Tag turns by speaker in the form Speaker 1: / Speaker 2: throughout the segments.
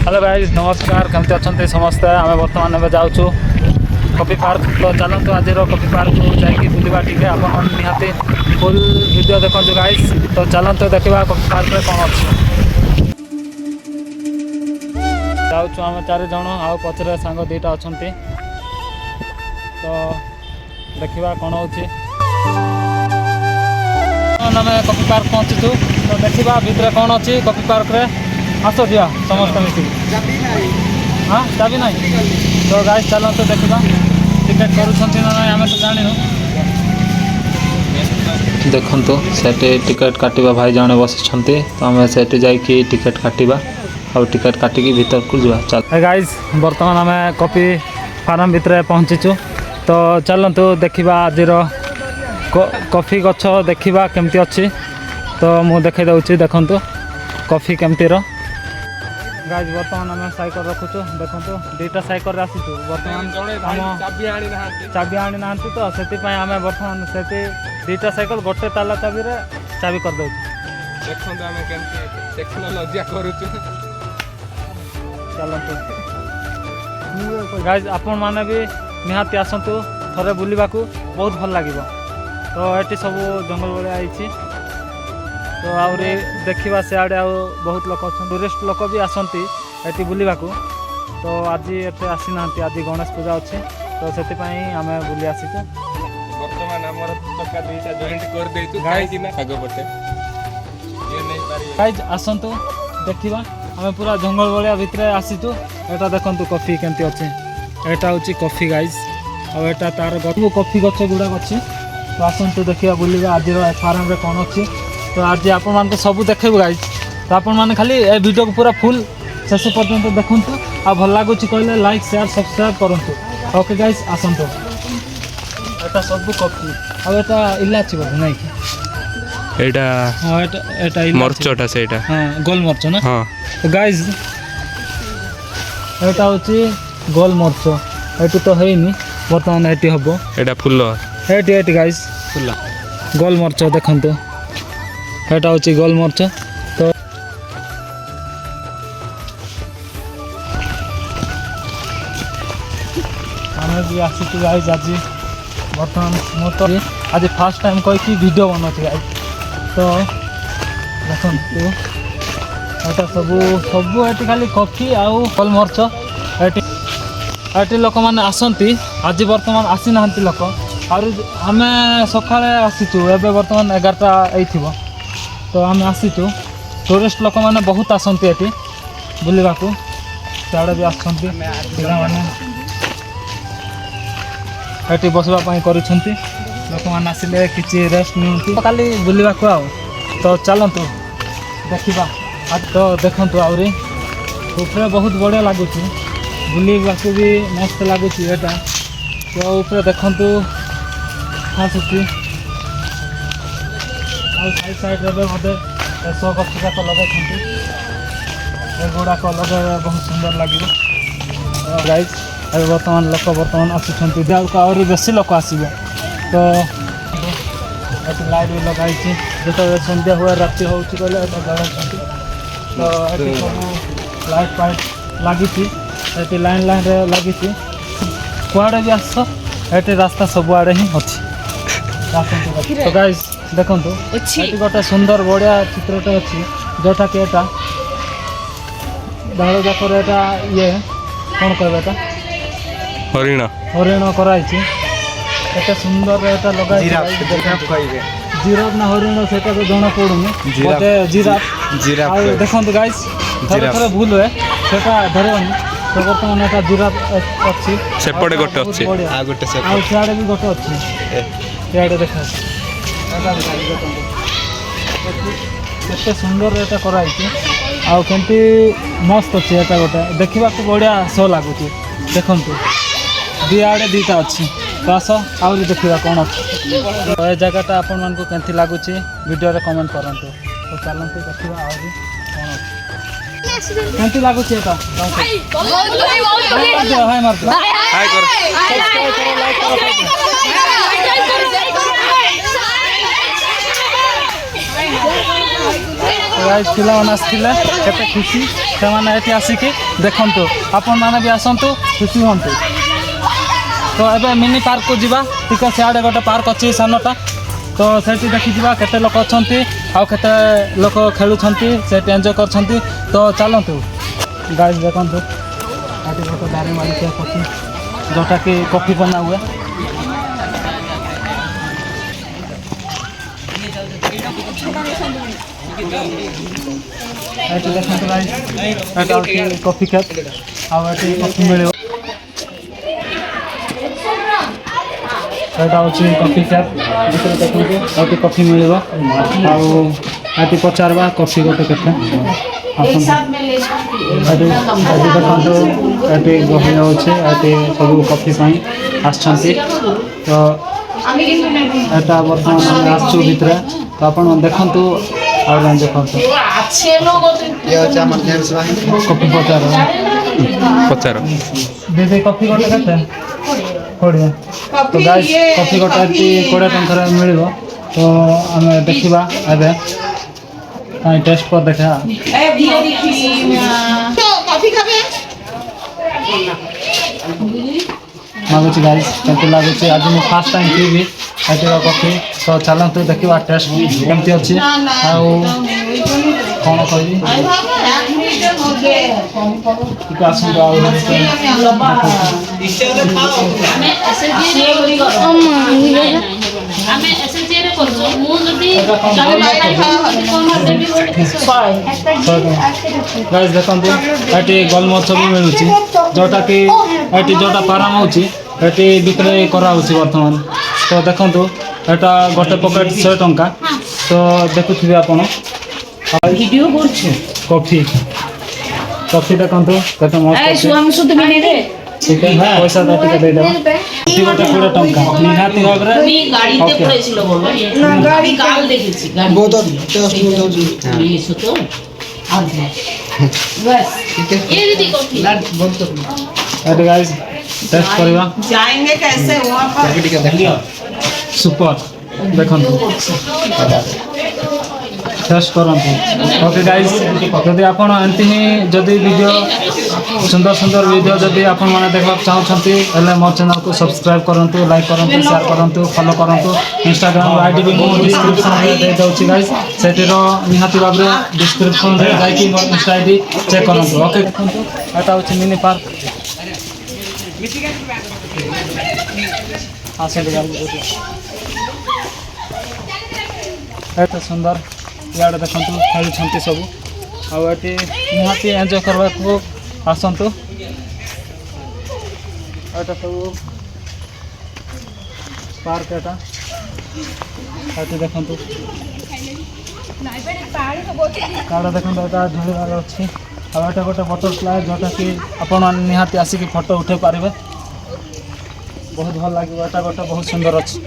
Speaker 1: Hello guys नमस्कार केमती अच्छा समस्ते आम बर्तमान एवं जाऊँ कॉफी पार्क तो चलतु आज कॉफी पार्क को जाकि बुलवा टी निहाती फुल वीडियो देखो गाइस तो चलतु देखा कॉफी पार्क में कौन अच्छे जाऊँ आम 4 जन आउ पचर सांग 2टा अच्छा तो देखा कौन हो आम कॉफी पार्क पहुँचीचु तो देखा भितर कौन अच्छी कॉफी पार्क रे आस जा समस्त मिसिक हाँ चाबी ना तो गाइस चलते देखा टिकेट करुँच ना आम तो जान देखु से टिकेट काटिबा भाई जने बस तो आम से जाकि टिकेट काटिबा और टिकेट काटिकी भीतर को जा चल गाइस बर्तमान आम कॉफी फार्म भितर पहुँचीचु तो चलतु देखा आज कॉफी गछ देखा केमती अच्छी तो मु देखे दूसरी देखु कॉफी केमती गाइस बर्तमान आम साइकेल रखुचु देखो 2टा साइकेल आसीचु बर्तमान चाबी आनी ना तो से आम बर्तमान से 2टा साइकेल गोटे ताला चाबी रे चाबी कर दो चलतु गाइस आपण माने भी निहाती आसतु थरे बुलिबा को बहुत भल लगे तो ये सब जंगल भाई आई तो आउरी देखा सियाड़े बहुत लोक अच्छा टूरिस्ट लोक भी आसती ये बुलवा तो आज ये आसी ना आज गणेश पूजा अच्छे तो से आम बुली आसीचु गाइस आसतु देखा आम पूरा जंगल भाया भितर आसीचु एटा देखु कॉफी केमती अच्छे एटा हूँ कॉफी गाइस और एटा तार कॉफी गछ गुड़ाक अच्छी तो आसतु देखा बुलवा आज फार्म रे कौन अच्छी तो आज आपण मान सब देखेबू गाइस तो आपण मैंने खाली ए वीडियो को पूरा फुल शेष पर्यंत देखु आ भल लगुच कहले लाइक शेयर सब्सक्राइब करूँ ओके गाइस आसतु एटा सब कॉफी और एटा इलाची बोध नहीं कि
Speaker 2: एटा
Speaker 1: हां एटा
Speaker 2: मरचटा सेटा
Speaker 1: हां गोल मरच ना
Speaker 2: हां
Speaker 1: तो गाइस एटा होची गोल मरच एटू तो हेनी वर्तमान एटी हबो
Speaker 2: एटा फुल
Speaker 1: एटी गाइस
Speaker 2: फुला
Speaker 1: गोल मरच देखंतु एटा हूँ गोल मरच तो आम भी आसी गाइस आज बर्तमान मो तो आज फास्ट टाइम कही वीडियो बनाऊँ गाइस तो देखो एटा सब सब ये खाली कॉफी आउ गोल मरच ये लोक मैंने आसती आज बर्तमान आसी ना लोक और आम सका आसीचु एवं बर्तमान 11टा आई तो आम आसीचु टूरिस्ट लोक मैंने बहुत आसती ये बुलवा को सियाड़े भी आसती मैंने ये बसवाई कर लोक मैंने आसिले कि रेस्ट नि खाली बुलवा को आओ तो चलतु देखा तो देखु आहरी ऊपर बहुत बढ़िया लगुच बुलवा को भी मस्त लगुच एटा तो ऊपर देखु आसूसी साइड साइड मत शो गछ जाक लगे गुड़ाक लगे बहुत सुंदर लगे गाइस अभी बर्तमान लोक बर्तमान आसुँच आहरी बेसी लोक आसवे तो लाइट भी लगाई जो संध्या हुए राति हो जगह तो ये सब लाइट फाइट लगी लाइन लाइन रे लगी कुआड़े भी आस ये रास्ता सबुआड़े ही अच्छी तो गाइस देखो गोटे सुंदर बढ़िया चित्रटे अच्छी जोटा कि एटा डाल जाकर ये कौन कह
Speaker 2: हरिण
Speaker 1: हरिण कराई एत सुंदर एटा लगा जिराफ ना हरिण से तो जना पड़ूनी जिराफ देखो गाइस थोड़े थोड़े भूल हुए सेटा धरनी तो बर्तमान एटा जिराफ अच्छी
Speaker 2: सेपटे गोटे अच्छी
Speaker 1: आ गोटे सियाड़े भी गोटे अच्छी सियाड़े देखा केते सुंदर एटा कराई आमती मस्त अच्छे एटा गोटे देखा बढ़िया शो लगुच देखु दी आड़े 2टा अच्छी तो आस आहरी देखा कौन अच्छी तो ये जगहटा आपण मान केमती लगुच वीडियो रे कमेंट करूँ तो चलते देखा आहरी कौन अच्छी केमती लगुच एटा हाय मार
Speaker 2: हाय कर
Speaker 1: लाइक करो गाइस पिलाମାନେ ଆସିଥିଲେ କେତେ ଖୁସି ସେମାନେ ଏଠି ଆସିକି ଦେଖନ୍ତୁ ଆପଣମାନେ ବି ଆସନ୍ତୁ ଖୁସି ହୁଅନ୍ତୁ। ତ ଏବେ ମିନି ପାର୍କକୁ ଯିବା ଟିକେ ସିଆଡ଼େ ଗୋଟେ ପାର୍କ ଅଛି ସାନଟା ତ ସେଠି ଦେଖିଯିବା କେତେ ଲୋକ ଅଛନ୍ତି ଆଉ କେତେ ଲୋକ ଖେଳୁଛନ୍ତି ସେଠି ଏନ୍ଜୟ କରୁଛନ୍ତି ତ ଚାଲନ୍ତୁ ଗାଇସ୍ ଦେଖନ୍ତୁ ଏଠି ଗୋଟେ ଦାରିଙ୍ଗବାଡ଼ି କେକ୍ ଅଛି ଯେଉଁଟାକି କଫି ବନା ହୁଏ। ଏଠି ଦେଖନ୍ତୁ ଗାଇସ୍ ଏଇଟା ହେଉଛି କଫି କେକ୍ ଆଉ ଏଠି କଫି ମିଳିବ। ଏଇଟା ହେଉଛି କଫି କେକ୍ ଭିତରେ ଦେଖନ୍ତୁ ଏଠି କଫି ମିଳିବ ଆଉ ଏଠି ପଚାରିବା କଫି ଗୋଟେ କେତେ ଆସନ୍ତୁ ଏଠି ଦେଖନ୍ତୁ ଏଠି ଗହଳି ହେଉଛି ଏଠି ସବୁ କଫି ପାଇଁ ଆସିଛନ୍ତି ତ ଏଇଟା ବର୍ତ୍ତମାନ ଆମେ ଆସିଛୁ ଭିତରେ ତ ଆପଣ ଦେଖନ୍ତୁ ଆଉ ଦେଖନ୍ତୁ କଫି
Speaker 2: ପଚାର
Speaker 1: ଦିଦି କଫି ଗୋଟେ କେତେ 20 ତ ଗାଇସ୍ କଫି ଗୋଟେ ଏଠି 20 ଟଙ୍କାରେ ମିଳିବ ତ ଆମେ ଦେଖିବା ଏବେ टेस्ट कर देखा मागुची गाइस केमती लागुची आज मैं फर्स्ट टाइम पीबी एटीका कॉफी तो चलतु देखा टेस्ट केमती अच्छी आउ कौन कहबी आसतु गाइस देखंतु एटी गोलमरीच भी मिलुची जोटा कि एटी जोटा पाराम होची एटी बिक्री करा होची वर्तमान तो देखंतु एटा गोटे पॉकेट 100 टंका तो देखुथिबे आपण वीडियो करछु कॉफी कॉफी देखंतु केते मस्त ए सुआम सुत मिने रे ठीक है पैसा दाटी के दे देबा ती गोटे 20 टंका निहाती भाबरे मी गाड़ी ते पड़ेছিল बोलो ना गाड़ी काल देखिছি गाड़ी बहुत टेस्ट बहुत होजी मिलिसो तो आ बस ठीक है ये दीदी कॉफी बहुत तो अरे गाइस टेस्ट करवा जाएंगे कैसे वहां पर ठीक है देखियो सुपर देखंतु टेस्ट करंतु ओके गाइस जदि आपण एंती ही जदि वीडियो सुंदर सुंदर वीडियो जदि आपण माने देखबा चाहछंती एले मोर चैनल को सब्सक्राइब करंतु लाइक करंतु शेयर करंतु फॉलो करंतु इंस्टाग्राम आईडी भी मो डिस्क्रिप्शन रे दे दउची गाइस सेटिरो निहाती बाबरे डिस्क्रिप्शन रे जाई मोर इंस्टा आईडी चेक करंतु ओके देखंतु एटा होची मिनी पार्क आसे गाइस एटा सुंदर याडे देखंतु खेलुछंती सब आ एटी निहाती एन्जॉय करबा को आसंतु एटा सब पार्क एटा एटी देखंतु काडा देखंतु एटा ढोलीबार अछि आ एटा गोटे बटरफ्लाई जोटा कि आपण निहाती आसी कि फोटो उठे पारिबे बहुत भल लागिबो एटा गोटे बहुत सुंदर अछि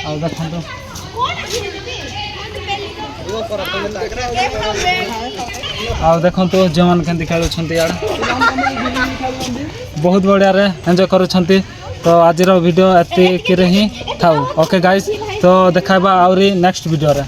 Speaker 1: आ देखंतु आ देखंतु जो मन केंती खेलुछंती यार बहुत बढ़िया रे एन्जॉय करूछंती तो आज वीडियो एति कि रे ही थाउ ओके गाइस तो देखाबा आउरी नेक्स्ट वीडियो रे।